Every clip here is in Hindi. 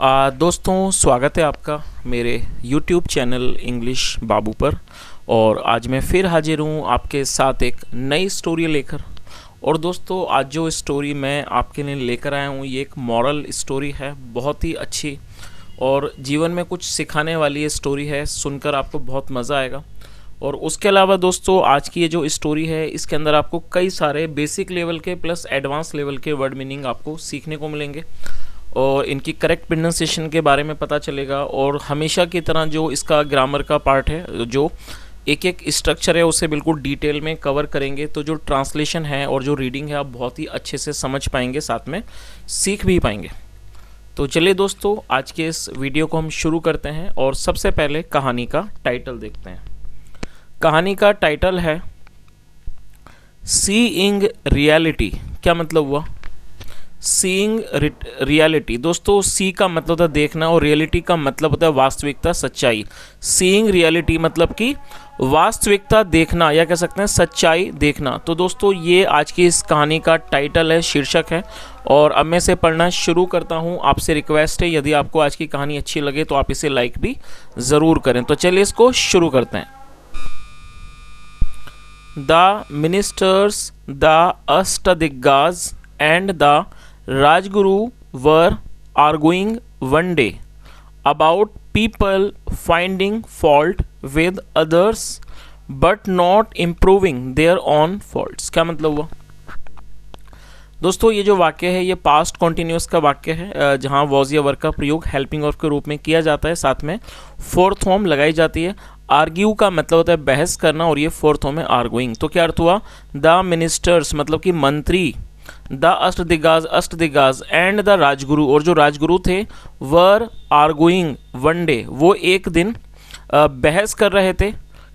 दोस्तों स्वागत है आपका मेरे YouTube चैनल इंग्लिश बाबू पर। और आज मैं फिर हाजिर हूँ आपके साथ एक नई स्टोरी लेकर। और दोस्तों आज जो स्टोरी मैं आपके लिए लेकर आया हूँ ये एक मॉरल स्टोरी है, बहुत ही अच्छी और जीवन में कुछ सिखाने वाली ये स्टोरी है। सुनकर आपको बहुत मज़ा आएगा। और उसके अलावा दोस्तों आज की ये जो स्टोरी है इसके अंदर आपको कई सारे बेसिक लेवल के प्लस एडवांस लेवल के वर्ड मीनिंग आपको सीखने को मिलेंगे और इनकी करेक्ट प्रोनाउंसिएशन के बारे में पता चलेगा। और हमेशा की तरह जो इसका ग्रामर का पार्ट है, जो एक एक स्ट्रक्चर है उसे बिल्कुल डिटेल में कवर करेंगे, तो जो ट्रांसलेशन है और जो रीडिंग है आप बहुत ही अच्छे से समझ पाएंगे, साथ में सीख भी पाएंगे। तो चलिए दोस्तों आज के इस वीडियो को हम शुरू करते हैं और सबसे पहले कहानी का टाइटल देखते हैं। कहानी का टाइटल है सीइंग रियलिटी। क्या मतलब हुआ? Seeing reality. दोस्तों सी का मतलब होता है देखना और रियलिटी का मतलब होता है वास्तविकता, सच्चाई। सीइंग रियलिटी मतलब कि वास्तविकता देखना या कह सकते हैं सच्चाई देखना। तो दोस्तों ये आज की इस कहानी का टाइटल है, शीर्षक है। और अब मैं इसे पढ़ना शुरू करता हूँ। आपसे रिक्वेस्ट है यदि आपको आज की कहानी अच्छी लगे तो आप इसे लाइक भी ज़रूर करें। तो चलिए इसको शुरू करते हैं। The ministers, the Ashtadiggaja and the Rajguru were arguing one day about people finding fault with others but not improving their own faults। क्या मतलब हुआ? दोस्तों ये जो वाक्य है ये पास्ट कॉन्टिन्यूस का वाक्य है, जहाँ वॉज या वर्ब का प्रयोग हेल्पिंग वर्ब के रूप में किया जाता है, साथ में फोर्थ फॉर्म लगाई जाती है। आर्ग्यू का मतलब होता है बहस करना और ये फोर्थ फॉर्म है आर्गुइंग। तो क्या अर्थ हुआ? द मिनिस्टर्स मतलब कि मंत्री, the Ashtadiggaja and the Rajguru और जो राजगुरु थे वर आर्गुइंग वन डे, वो एक दिन बहस कर रहे थे।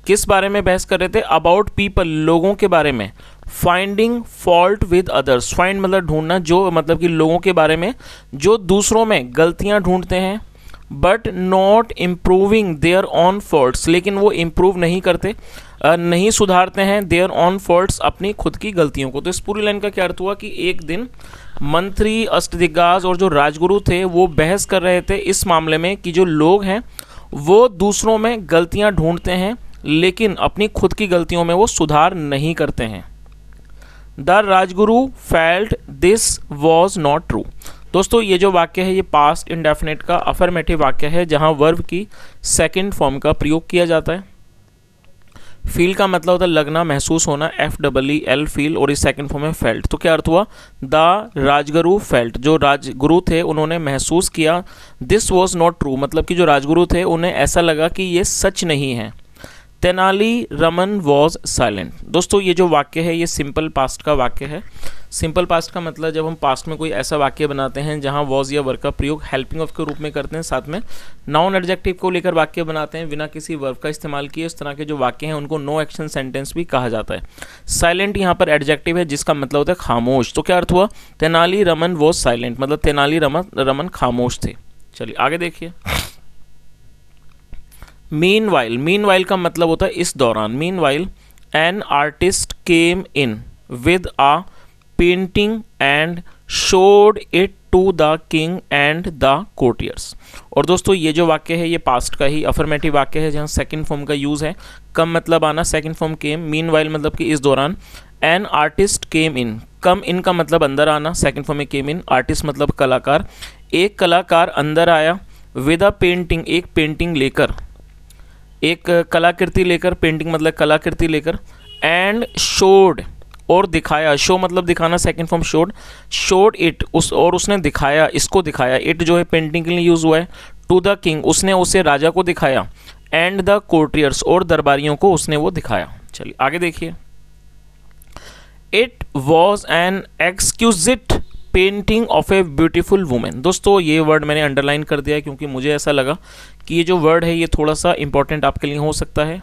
किस बारे में बहस कर रहे थे? अबाउट पीपल, लोगों के बारे में। Finding fault with others, find मतलब ढूंढना, जो मतलब कि लोगों के बारे में जो दूसरों में गलतियां ढूंढते हैं। But not improving there on faults, लेकिन वो इम्प्रूव नहीं करते, नहीं सुधारते हैं देयर ऑन फॉल्ट्स, अपनी खुद की गलतियों को। तो इस पूरी लाइन का क्या अर्थ हुआ कि एक दिन मंत्री, अष्टदिग्गज और जो राजगुरु थे वो बहस कर रहे थे इस मामले में कि जो लोग हैं वो दूसरों में गलतियां ढूंढते हैं लेकिन अपनी खुद की गलतियों में वो सुधार नहीं करते हैं। The Rajguru felt this was not true. दोस्तों ये जो वाक्य है ये पास्ट इंडेफिनिट का अफर्मेटिव वाक्य है, जहां वर्ब की सेकंड फॉर्म का प्रयोग किया जाता है। फील का मतलब होता है लगना, महसूस होना, FEEL फील, और इस सेकंड फॉर्म में फेल्ट। तो क्या अर्थ हुआ? द राजगुरु फेल्ट, जो राजगुरु थे उन्होंने महसूस किया। दिस वॉज नॉट ट्रू मतलब कि जो राजगुरु थे उन्हें ऐसा लगा कि ये सच नहीं है। Tenali Raman was silent. दोस्तों ये जो वाक्य है ये सिंपल पास्ट का वाक्य है। सिंपल पास्ट का मतलब जब हम पास्ट में कोई ऐसा वाक्य बनाते हैं जहां वॉज या वर्ब का प्रयोग हेल्पिंग वर्ब के रूप में करते हैं, साथ में नाउन एडजेक्टिव को लेकर वाक्य बनाते हैं बिना किसी वर्ब का इस्तेमाल किए, इस तरह के जो वाक्य हैं उनको नो एक्शन सेंटेंस भी कहा जाता है। साइलेंट यहाँ पर एडजेक्टिव है जिसका मतलब होता है खामोश। तो क्या अर्थ हुआ? तेनाली रमन वॉज साइलेंट मतलब तेनाली रमन खामोश थे। चलिए आगे देखिए। मीनवाइल का मतलब होता है इस दौरान। Meanwhile an artist came in with a painting and showed it to the king and the courtiers. और दोस्तों ये जो वाक्य है ये पास्ट का ही अफर्मेटिव वाक्य है, जहाँ सेकंड फॉर्म का यूज है। कम मतलब आना, सेकंड फॉर्म केम। मीनवाइल मतलब कि इस दौरान। एन आर्टिस्ट केम इन, कम इन का मतलब अंदर आना, सेकंड फॉर्म में केम इन। आर्टिस्ट मतलब कलाकार, एक कलाकार अंदर आया। विद अ पेंटिंग, एक पेंटिंग लेकर, एक कलाकृति लेकर, पेंटिंग मतलब कलाकृति लेकर। एंड शोड और दिखाया, शो मतलब दिखाना, second form showed. Showed it उस, और उसने दिखाया, इसको दिखाया। इट जो है पेंटिंग के लिए यूज हुआ है। टू द किंग, उसने उसे राजा को दिखाया। एंड द कोर्टियर्स और दरबारियों को उसने वो दिखाया। चलिए आगे देखिए। It was an exquisite painting of a beautiful women. दोस्तों ये वर्ड मैंने अंडरलाइन कर दिया है क्योंकि मुझे ऐसा लगा कि ये जो वर्ड है ये थोड़ा सा इंपॉर्टेंट आपके लिए हो सकता है।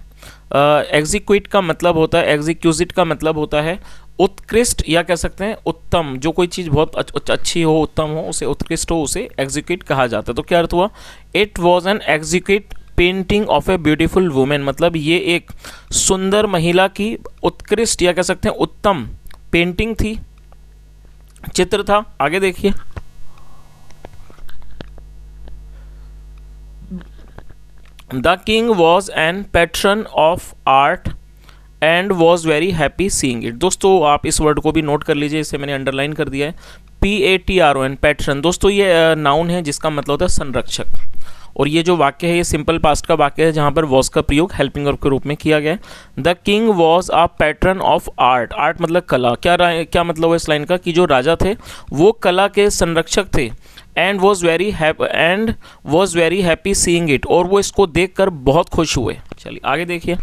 एग्जीक्यूट का मतलब होता है, एग्जीक्यूजिट का मतलब होता है उत्कृष्ट या कह सकते हैं उत्तम। जो कोई चीज़ बहुत अच्छी हो, उत्तम हो, उसे उत्कृष्ट हो, उसे एग्जीक्यूट कहा जाता है। तो क्या अर्थ हुआ? It was N execute painting of a beautiful women मतलब ये एक सुंदर महिला की उत्कृष्ट या कह सकते हैं उत्तम पेंटिंग थी, चित्र था। आगे देखिए। The king was an pattern of art and was very happy seeing it. दोस्तों आप इस वर्ड को भी नोट कर लीजिए, इसे मैंने अंडरलाइन कर दिया है। PATRON, patron. दोस्तों ये नाउन है जिसका मतलब होता है संरक्षक, और ये जो वाक्य है ये सिंपल पास्ट का वाक्य है जहाँ पर वॉज का प्रयोग हेल्पिंग वर्ब के रूप में किया गया है। The king was a pattern of art. Art मतलब कला। क्या मतलब है इस लाइन का कि जो राजा थे वो कला के संरक्षक थे। And was very happy seeing it, और वो इसको देखकर बहुत खुश हुए। चलिए आगे देखिए।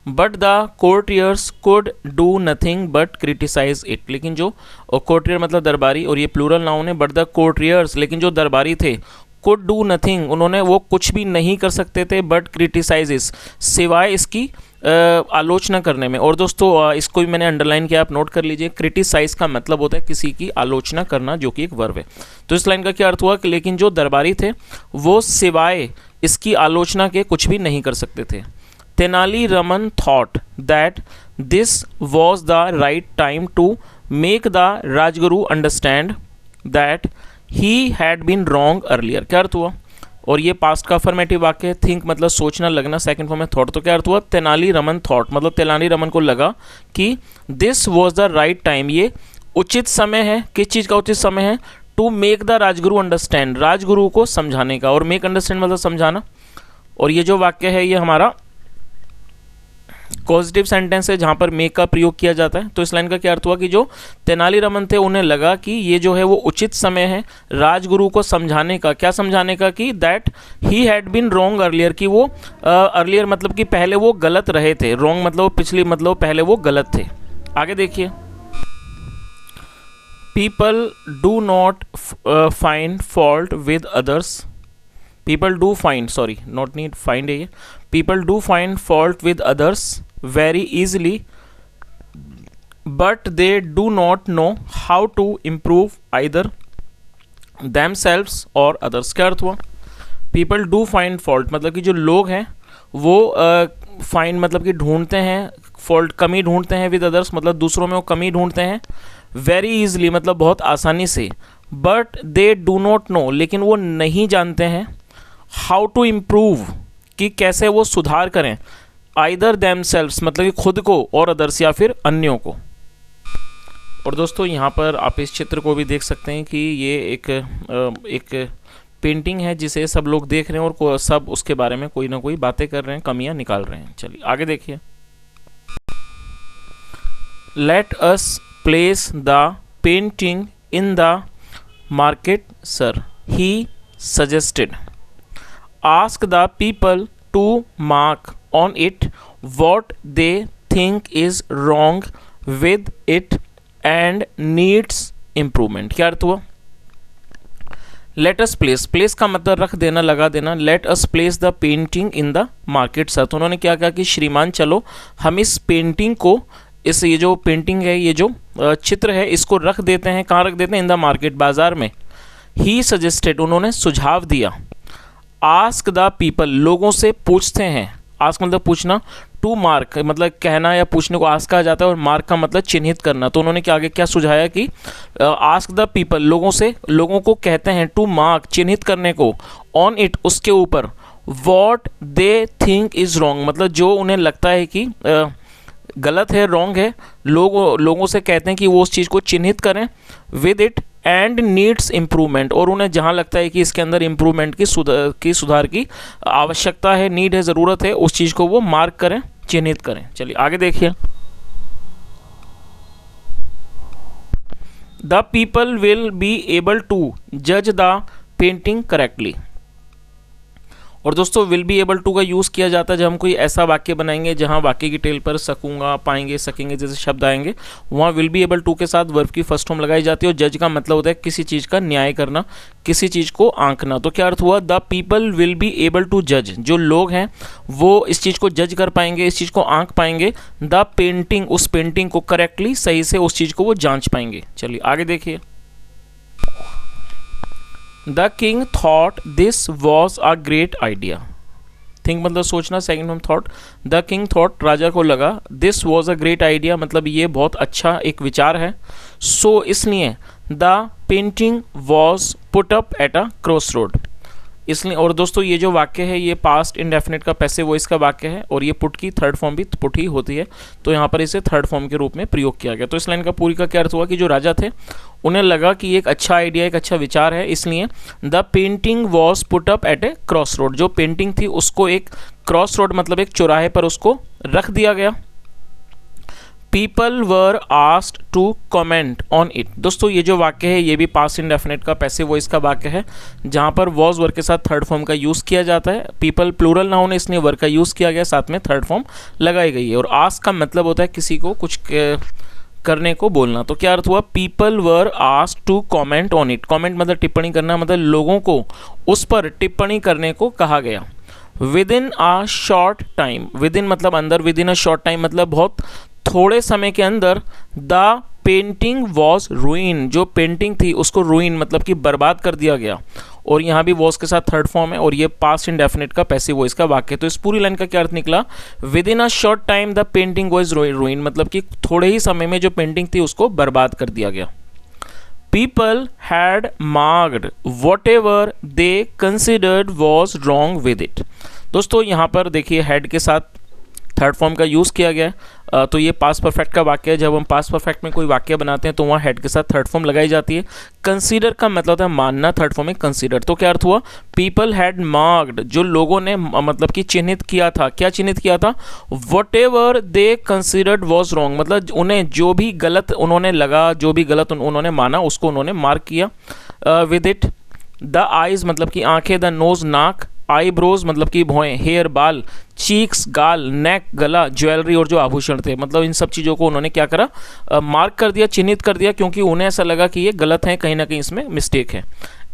But the courtiers could do nothing but criticise it. लेकिन जो कोर्टियर मतलब दरबारी, और ये प्लूरल नाउन है। बट द कोर्टियर्स, लेकिन जो दरबारी थे, कुड डू नथिंग, उन्होंने वो कुछ भी नहीं कर सकते थे, बट क्रिटिसाइज इस, सिवाय इसकी आलोचना करने में। और दोस्तों इसको भी मैंने अंडरलाइन किया, आप नोट कर लीजिए। क्रिटिसाइज का मतलब होता है किसी की आलोचना करना, जो कि एक वर्ब है। तो इस लाइन का क्या अर्थ हुआ कि लेकिन जो दरबारी थे वो सिवाय इसकी आलोचना के कुछ भी नहीं कर सकते थे। Tenali Raman thought that this was the right time to make the Rajguru understand that he had been wrong earlier. क्या अर्थ हुआ? और ये पास्ट का अफर्मेटिव वाक्य है। थिंक मतलब सोचना, लगना, सेकंड फॉर्म में थॉट। तो क्या अर्थ हुआ? तेनाली रमन थॉट मतलब तेनाली रमन को लगा कि this was the right time, ये उचित समय है। किस चीज़ का उचित समय है? To make the Rajguru understand, Rajguru को समझाने का। और मेक अंडरस्टैंड मतलब समझाना। और ये जो वाक्य है ये हमारा पॉजिटिव सेंटेंस है जहां पर मेक का प्रयोग किया जाता है। तो इस लाइन का क्या अर्थ हुआ कि जो तेनालीरामन थे उन्हें लगा कि ये जो है वो उचित समय है राजगुरु को समझाने का। क्या समझाने का? कि that he had been wrong earlier, कि वो अर्लियर मतलब कि पहले वो गलत रहे थे। रॉन्ग मतलब पिछली, मतलब पहले वो गलत थे। आगे देखिए। People do not find fault with others. People do find, sorry not need find है ये। People do find fault with others very easily but they do not know how to improve either themselves or others। क्या अर्थ हुआ? people do find fault मतलब कि जो लोग हैं वो find मतलब कि ढूंढते हैं, fault कमी ढूंढते हैं, with others मतलब दूसरों में वो कमी ढूंढते हैं, very easily मतलब बहुत आसानी से, but they do not know लेकिन वो नहीं जानते हैं, how to improve कि कैसे वो सुधार करें, आइदर themselves मतलब कि खुद को, और अदर्स या फिर अन्यों को। और दोस्तों यहाँ पर आप इस चित्र को भी देख सकते हैं कि ये एक पेंटिंग है जिसे सब लोग देख रहे हैं और सब उसके बारे में कोई ना कोई बातें कर रहे हैं, कमियां निकाल रहे हैं। चलिए आगे देखिए। Let us place the painting in the market sir, he suggested. Ask the people to mark on it what they think is wrong with it and needs improvement। क्या अर्थ हुआ? let us place, place का मतलब रख देना, लगा देना। let us place the painting in the market sir। तो उन्होंने क्या कहा कि श्रीमान चलो हम इस पेंटिंग को, इस ये जो पेंटिंग है, ये जो चित्र है, इसको रख देते हैं। कहाँ रख देते हैं? इन द मार्केट, बाजार में। ही सजेस्टेड, उन्होंने सुझाव दिया। आस्क द पीपल, लोगों से पूछते हैं। आस्क मतलब पूछना, टू मार्क मतलब कहना या पूछने को आस्क कहा जाता है, और मार्क का मतलब चिन्हित करना। तो उन्होंने क्या आगे क्या सुझाया कि आस्क द पीपल, लोगों से, लोगों को कहते हैं टू मार्क चिन्हित करने को, ऑन इट उसके ऊपर, what they think is wrong मतलब जो उन्हें लगता है कि गलत है, रॉन्ग है, लोगों से कहते हैं कि वो उस चीज़ को चिन्हित करें, with it and needs improvement, और उन्हें जहाँ लगता है कि इसके अंदर इम्प्रूवमेंट की सुधार की आवश्यकता है, नीड है, ज़रूरत है, उस चीज़ को वो मार्क करें, चिन्हित करें। चलिए आगे देखिए। The people will be able to जज द पेंटिंग करेक्टली। और दोस्तों विल बी एबल टू का यूज़ किया जाता है जब हम कोई ऐसा वाक्य बनाएंगे जहां वाक्य की टेल पर सकूंगा, पाएंगे, सकेंगे जैसे शब्द आएंगे, वहां विल बी एबल टू के साथ वर्ब की फर्स्ट फॉर्म लगाई जाती है। और जज का मतलब होता है किसी चीज़ का न्याय करना, किसी चीज़ को आंकना। तो क्या अर्थ हुआ? The people will be able to जज, जो लोग हैं वो इस चीज़ को जज कर पाएंगे, इस चीज़ को आंक पाएंगे। द पेंटिंग, उस पेंटिंग को करेक्टली, सही से उस चीज़ को वो जांच पाएंगे। चलिए आगे देखिए। The king thought this was a great idea। Think मतलब सोचना, second form thought. The king thought, राजा को लगा, this was a great idea, मतलब ये बहुत अच्छा एक विचार है। सो इसलिए the painting was put up at a cross road, इसलिए। और दोस्तों ये जो वाक्य है ये पास्ट इंडेफिनिट का पैसिव वॉइस का वाक्य है, और ये पुट की थर्ड फॉर्म भी पुट ही होती है, तो यहाँ पर इसे थर्ड फॉर्म के रूप में प्रयोग किया गया। तो इस लाइन का पूरी का क्या अर्थ हुआ कि जो राजा थे उन्हें लगा कि एक अच्छा आइडिया, एक अच्छा विचार है, इसलिए the painting was put up eight A cross road, जो पेंटिंग थी उसको एक क्रॉस रोड मतलब एक चौराहे पर उसको रख दिया गया। People were asked to comment on it, दोस्तों ये जो वाक्य है ये भी पास्ट इंडेफिनिट का पैसिव वॉइस का वाक्य है, जहां पर वॉज वर्ग के साथ थर्ड फॉर्म का यूज किया जाता है। पीपल प्लूरल नाउन है, इसलिए वर्ग का यूज किया गया, साथ में थर्ड फॉर्म लगाई गई है। और आस्क का मतलब होता है किसी को कुछ करने को बोलना। तो क्या अर्थ हुआ, people were asked to comment on it, comment मतलब टिप्पणी करना, मतलब लोगों को उस पर टिप्पणी करने को कहा गया। With in a short time, with in मतलब अंदर, with in a short time मतलब बहुत थोड़े समय के अंदर, द पेंटिंग वॉज रूइन, जो पेंटिंग थी उसको रूइन मतलब कि बर्बाद कर दिया गया। और यहाँ भी वॉज के साथ थर्ड फॉर्म है, और ये पास्ट इंडेफिनिट का पैसिव वॉइस का वाक्य। तो इस पूरी लाइन का क्या अर्थ निकला, with in a short time the painting was रूइन, मतलब कि थोड़े ही समय में जो पेंटिंग थी उसको बर्बाद कर दिया गया। People had marked whatever they considered was wrong with it, दोस्तों यहाँ पर देखिए हेड के साथ थर्ड फॉर्म का यूज़ किया गया है। तो ये पास्ट परफेक्ट का वाक्य है, जब हम पास्ट परफेक्ट में कोई वाक्य बनाते हैं तो वहाँ हेड के साथ थर्ड फॉर्म लगाई जाती है। कंसीडर का मतलब होता है मानना, थर्ड फॉर्म में कंसीडर। तो क्या अर्थ हुआ, पीपल हैड मार्क्ड, जो लोगों ने मतलब कि चिन्हित किया था, क्या चिन्हित किया था, what ever they considered was wrong, मतलब उन्हें जो भी गलत उन्होंने लगा, जो भी गलत उन्होंने माना उसको उन्होंने मार्क किया विद इट। द आइज मतलब कि आंखें, द नोज नाक, आईब्रोज मतलब कि भौएं, हेयर बाल, चीक्स गाल, नेक गला, ज्वेलरी और जो आभूषण थे, मतलब इन सब चीज़ों को उन्होंने क्या करा, मार्क कर दिया, चिन्हित कर दिया, क्योंकि उन्हें ऐसा लगा कि ये गलत है, कहीं ना कहीं इसमें मिस्टेक है।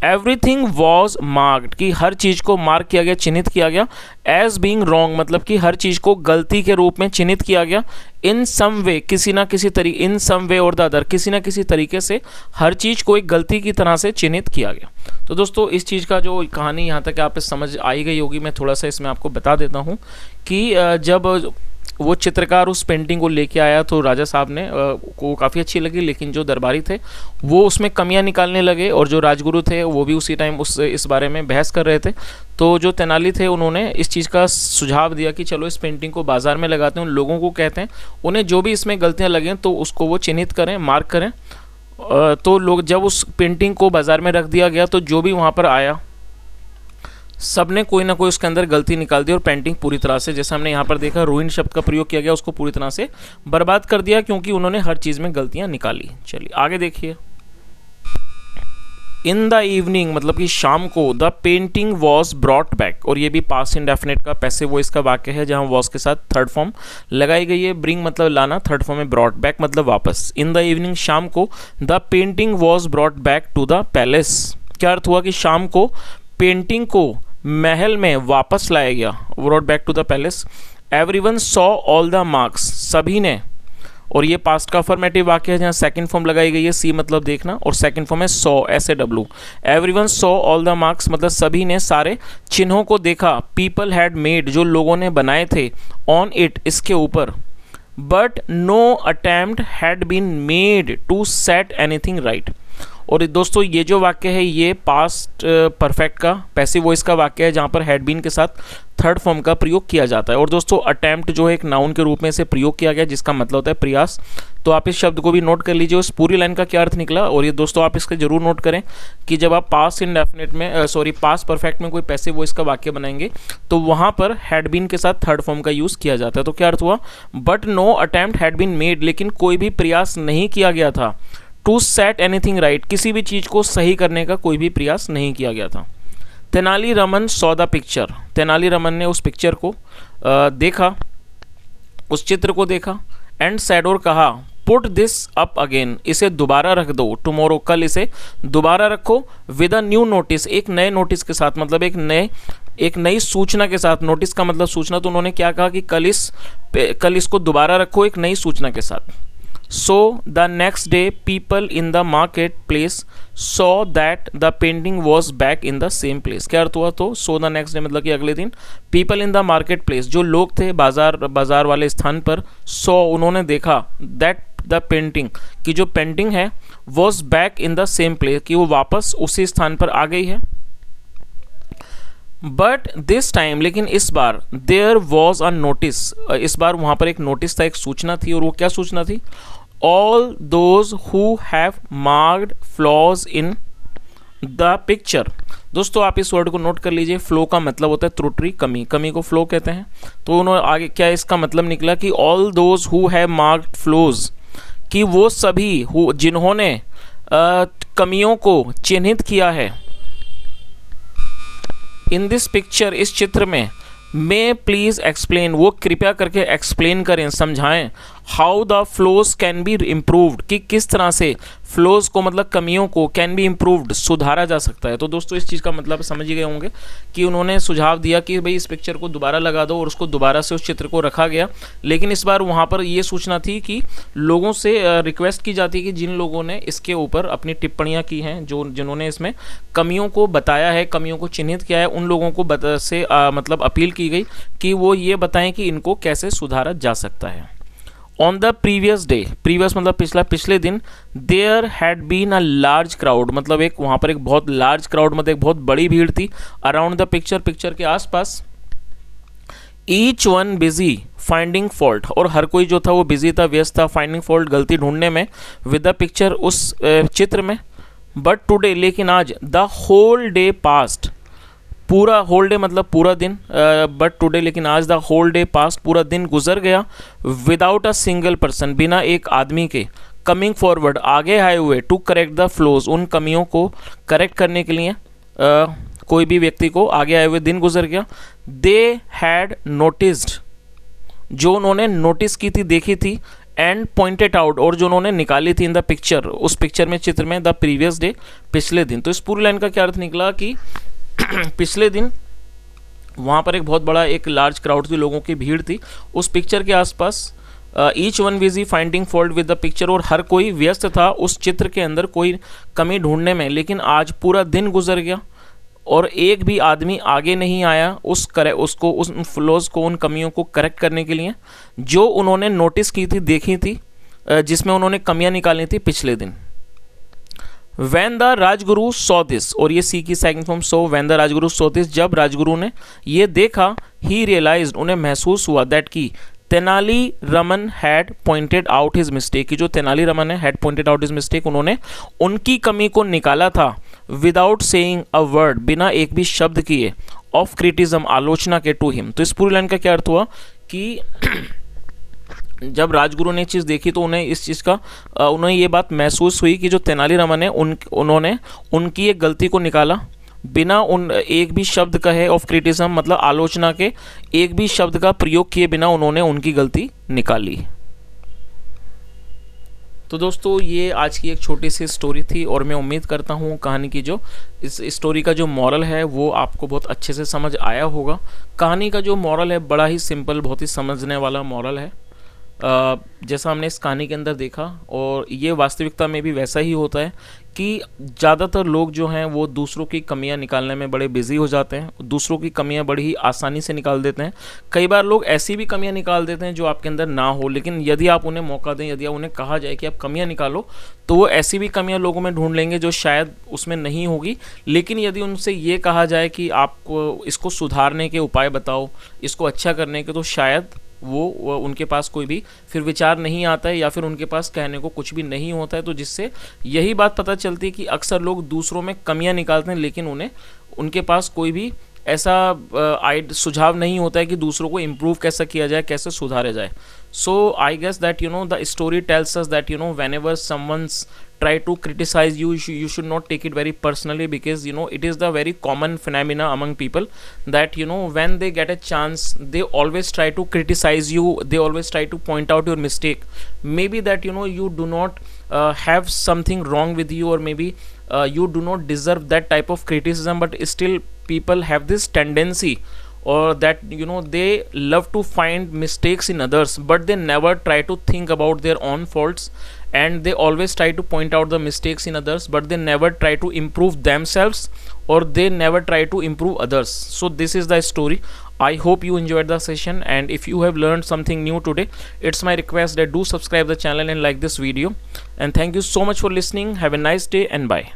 एवरीथिंग वॉज मार्क्ड, कि हर चीज़ को मार्क किया गया, चिन्हित किया गया। एज बीइंग रॉन्ग मतलब कि हर चीज़ को गलती के रूप में चिन्हित किया गया। इन सम वे, किसी ना किसी तरीके, इन सम वे और द अदर, किसी ना किसी तरीके से हर चीज़ को एक गलती की तरह से चिन्हित किया गया। तो दोस्तों इस चीज़ का जो कहानी यहाँ तक आप समझ आई गई होगी, मैं थोड़ा सा इसमें आपको बता देता हूँ कि जब वो चित्रकार उस पेंटिंग को लेके आया तो राजा साहब ने को काफ़ी अच्छी लगी, लेकिन जो दरबारी थे वो उसमें कमियां निकालने लगे, और जो राजगुरु थे वो भी उसी टाइम इस बारे में बहस कर रहे थे। तो जो तेनाली थे उन्होंने इस चीज़ का सुझाव दिया कि चलो इस पेंटिंग को बाज़ार में लगाते हैं, उन लोगों को कहते हैं उन्हें जो भी इसमें गलतियाँ लगें तो उसको वो चिन्हित करें, मार्क करें। तो लोग जब उस पेंटिंग को बाज़ार में रख दिया गया तो जो भी वहाँ पर आया सबने कोई ना कोई उसके अंदर गलती निकाल दी, और पेंटिंग पूरी तरह से, जैसे हमने यहाँ पर देखा रूइन शब्द का प्रयोग किया गया, उसको पूरी तरह से बर्बाद कर दिया, क्योंकि उन्होंने हर चीज़ में गलतियाँ निकाली। चलिए आगे देखिए। इन द इवनिंग मतलब कि शाम को, the painting was brought back, और ये भी पास्ट इंडेफिनिट का पैसिव वॉइस का वाक्य है, जहाँ वॉज के साथ थर्ड फॉर्म लगाई गई है। ब्रिंग मतलब लाना, थर्ड फॉर्म में ब्रॉट बैक मतलब वापस। इन द इवनिंग शाम को, the painting was brought back to the palace, क्या अर्थ हुआ कि शाम को पेंटिंग को महल में वापस लाया गया, brought back to the palace. Everyone saw all the marks, सभी ने, और ये पास्ट का अफर्मेटिव वाक्य है जहाँ सेकंड फॉर्म लगाई गई है, सी मतलब देखना, और सेकंड फॉर्म है saw, SAW। Everyone saw all the marks मतलब सभी ने सारे चिन्हों को देखा। पीपल हैड मेड, जो लोगों ने बनाए थे, ऑन इट इसके ऊपर, but no attempt had been made to set anything right. और दोस्तों ये जो वाक्य है ये पास्ट परफेक्ट का पैसिव वॉइस का वाक्य है, जहाँ पर हैड बीन के साथ थर्ड फॉर्म का प्रयोग किया जाता है। और दोस्तों अटेम्प्ट जो है एक नाउन के रूप में इसे प्रयोग किया गया, जिसका मतलब होता है प्रयास। तो आप इस शब्द को भी नोट कर लीजिए, उस पूरी लाइन का क्या अर्थ निकला। और ये दोस्तों आप इसका जरूर नोट करें कि जब आप पास्ट इंडेफिनिट में पास्ट परफेक्ट में कोई पैसिव वॉइस का वाक्य बनाएंगे तो वहाँ पर हैड बीन के साथ थर्ड फॉर्म का यूज़ किया जाता है। तो क्या अर्थ हुआ, but no attempt had been made, लेकिन कोई भी प्रयास नहीं किया गया था। टू सेट एनीथिंग राइट, किसी भी चीज़ को सही करने का कोई भी प्रयास नहीं किया गया था। Tenali Raman saw the picture, Tenali Raman ने उस पिक्चर को देखा, उस चित्र को देखा। एंड सेड, और कहा, पुट दिस अप अगेन, इसे दोबारा रख दो, टुमारो कल इसे दोबारा रखो, विद अ न्यू नोटिस, एक नए नोटिस के साथ, मतलब एक नई सूचना के साथ। नोटिस का मतलब सूचना, तो उन्होंने क्या कहा कि कल इसको दोबारा रखो एक नई सूचना के साथ। So the next day people in the marketplace saw that the painting was back in the same place. क्या अर्थ हुआ? तो so the next day मतलब कि अगले दिन people in the marketplace, जो लोग थे बाजार वाले स्थान पर, saw उन्होंने देखा that the painting कि जो पेंटिंग है was back in the same place, कि वो वापस उसी स्थान पर आ गई है. बट दिस टाइम, लेकिन इस बार देयर वॉज अ नोटिस, इस बार वहाँ पर एक नोटिस था, एक सूचना थी. और वो क्या सूचना थी? All those who have marked flaws in the picture. दोस्तों आप इस वर्ड को नोट कर लीजिए. फ्लो का मतलब होता है त्रुटि, कमी. कमी को फ्लो कहते हैं. तो उन्होंने आगे क्या इसका मतलब निकला कि all those who have marked flows, कि वो सभी जिन्होंने कमियों को चिन्हित किया है इन दिस पिक्चर, इस चित्र में, मे प्लीज एक्सप्लेन, वो कृपया करके एक्सप्लेन करें, समझाएं, how the flows can be improved, कि किस तरह से फ्लोज को मतलब कमियों को कैन बी इम्प्रूव्ड, सुधारा जा सकता है. तो दोस्तों इस चीज़ का मतलब समझ ही गए होंगे कि उन्होंने सुझाव दिया कि भाई इस पिक्चर को दोबारा लगा दो, और उसको दोबारा से उस चित्र को रखा गया. लेकिन इस बार वहाँ पर ये सूचना थी कि लोगों से रिक्वेस्ट की जाती है कि जिन लोगों ने इसके ऊपर अपनी टिप्पणियाँ की हैं, जिन्होंने इसमें कमियों को बताया है, कमियों को चिन्हित किया है, उन लोगों को मतलब अपील की गई कि वो ये बताएं कि इनको कैसे सुधारा जा सकता है. On the previous day, previous मतलब पिछला, पिछले दिन, there had been a large crowd, मतलब एक वहाँ पर एक बहुत लार्ज क्राउड, मतलब एक बहुत बड़ी भीड़ थी अराउंड द पिक्चर, पिक्चर के आसपास. Each one busy finding fault, और हर कोई जो था वो बिजी था, व्यस्त था, फाइंडिंग फॉल्ट, गलती ढूंढने में, विद द पिक्चर, उस चित्र में. बट टुडे, लेकिन आज, द होल डे पास्ट, पूरा होल डे मतलब पूरा दिन, बट टुडे, लेकिन आज, द होल डे पास्ट, पूरा दिन गुजर गया, विदाउट अ सिंगल पर्सन, बिना एक आदमी के, कमिंग फॉरवर्ड, आगे आए हुए, टू करेक्ट द फ्लोज, उन कमियों को करेक्ट करने के लिए कोई भी व्यक्ति को आगे आए हुए दिन गुजर गया. दे हैड नोटिस्ड, जो उन्होंने नोटिस की थी, देखी थी, एंड पॉइंटेड आउट, और जो उन्होंने निकाली थी इन द पिक्चर, उस पिक्चर में, चित्र में, द प्रीवियस डे, पिछले दिन. तो इस पूरी लाइन का क्या अर्थ निकला कि पिछले दिन वहाँ पर एक बहुत बड़ा, एक लार्ज क्राउड थी, लोगों की भीड़ थी उस पिक्चर के आसपास. Each one busy finding fault with the picture, और हर कोई व्यस्त था उस चित्र के अंदर कोई कमी ढूंढने में. लेकिन आज पूरा दिन गुजर गया और एक भी आदमी आगे नहीं आया उस फ्लोज को, उन कमियों को करेक्ट करने के लिए जो उन्होंने नोटिस की थी, देखी थी, जिसमें उन्होंने कमियां निकाली थी पिछले दिन. When the Rajguru saw this, और ये सी की second form so, when the Rajguru saw this, जब राजगुरु ने ये देखा, ही रियलाइज्ड, उन्हें महसूस हुआ, दैट की Tenali Raman had pointed out his mistake, की जो तेनाली रमन है, had pointed out his mistake, उन्होंने उनकी कमी को निकाला था, विदाउट सेइंग अ वर्ड, बिना एक भी शब्द किए, ऑफ क्रिटिज्म, आलोचना के, टू हिम. तो इस पूरी लाइन का क्या अर्थ हुआ कि जब राजगुरु ने चीज़ देखी तो उन्हें इस चीज़ का उन्हें ये बात महसूस हुई कि जो तेनालीरामन है, उन्होंने उनकी एक गलती को निकाला, बिना उन एक भी शब्द कहे, ऑफ क्रिटिज्म मतलब आलोचना के, एक भी शब्द का प्रयोग किए बिना उन्होंने उनकी गलती निकाली. तो दोस्तों ये आज की एक छोटी सी स्टोरी थी, और मैं उम्मीद करता हूँ कहानी की जो इस स्टोरी का जो मॉरल है वो आपको बहुत अच्छे से समझ आया होगा. कहानी का जो मॉरल है बड़ा ही सिंपल, बहुत ही समझने वाला मॉरल है, जैसा हमने इस कहानी के अंदर देखा. और ये वास्तविकता में भी वैसा ही होता है कि ज़्यादातर लोग जो हैं वो दूसरों की कमियां निकालने में बड़े बिजी हो जाते हैं, दूसरों की कमियां बड़ी ही आसानी से निकाल देते हैं. कई बार लोग ऐसी भी कमियां निकाल देते हैं जो आपके अंदर ना हो, लेकिन यदि आप उन्हें मौका दें, यदि उन्हें कहा जाए कि आप कमियां निकालो, तो वो ऐसी भी कमियां लोगों में ढूंढ लेंगे जो शायद उसमें नहीं होगी. लेकिन यदि उनसे ये कहा जाए कि आपको इसको सुधारने के उपाय बताओ, इसको अच्छा करने के, तो शायद वो उनके पास कोई भी फिर विचार नहीं आता है, या फिर उनके पास कहने को कुछ भी नहीं होता है. तो जिससे यही बात पता चलती है कि अक्सर लोग दूसरों में कमियां निकालते हैं, लेकिन उनके पास कोई भी ऐसा सुझाव नहीं होता है कि दूसरों को इम्प्रूव कैसे किया जाए, कैसे सुधारा जाए. So I guess that the story tells us that whenever someone's try to criticize you, you should not take it very personally, because it is the very common phenomena among people that when they get a chance, they always try to criticize you, they always try to point out your mistake. Maybe that you do not have something wrong with you, or maybe you do not deserve that type of criticism, but still people have this tendency or that they love to find mistakes in others, but they never try to think about their own faults, and they always try to point out the mistakes in others, but they never try to improve themselves, or they never try to improve others. So this is the story. I hope you enjoyed the session, and if you have learned something new today, it's my request that do subscribe the channel and like this video. And thank you so much for listening. Have a nice day and bye.